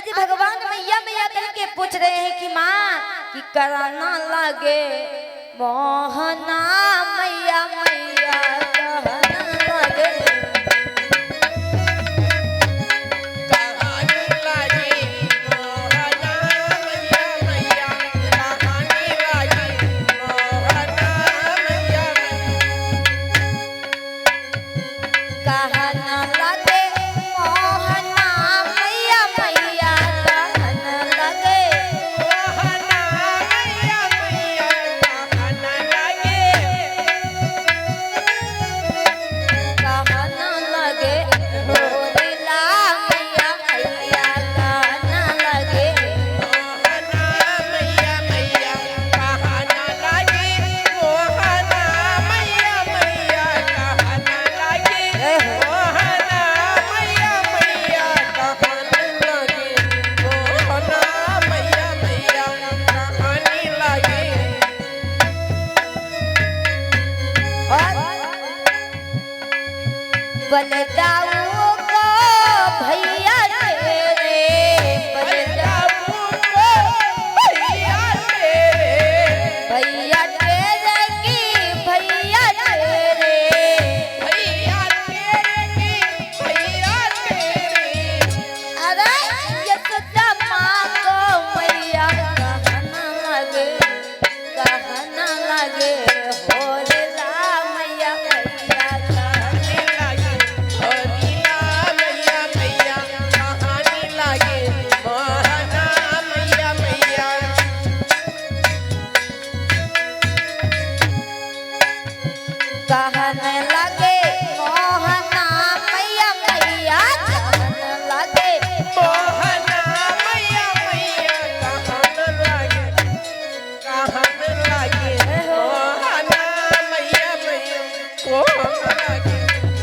आज भगवान मैया मैया करके पूछ रहे हैं कि माँ कि कराना लगे मोहना मैया मैया कहना लगे बलदाऊ को भैया तेरे बलदाऊ को भैया तेरे की भैया तेरे अरे ये तो माँ को मैया कहना लगे हो कहने लगे मोहना मैया मैया कहने लगे मोहना मैया मैया कहने लगे मोहना मैया मैया कहने लगे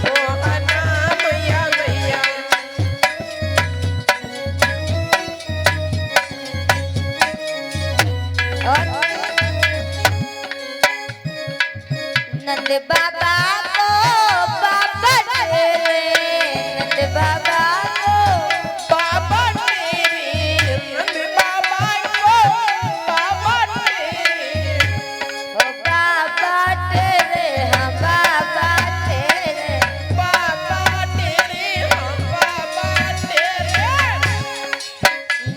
मोहना मैया मैया नंद बाबा को बाबा तेरे नंद बाबा को बाबा तेरे नंद बाबा को बाबा तेरे ओ बाबा तेरे हाँ बाबा तेरे बाबा तेरे हाँ बाबा तेरे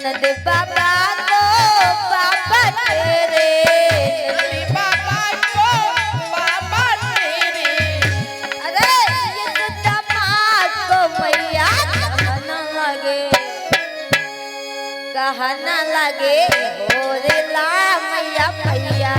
नंद बाबा को बाबा तेरे कहना लगे हो रे ला मैया मैया।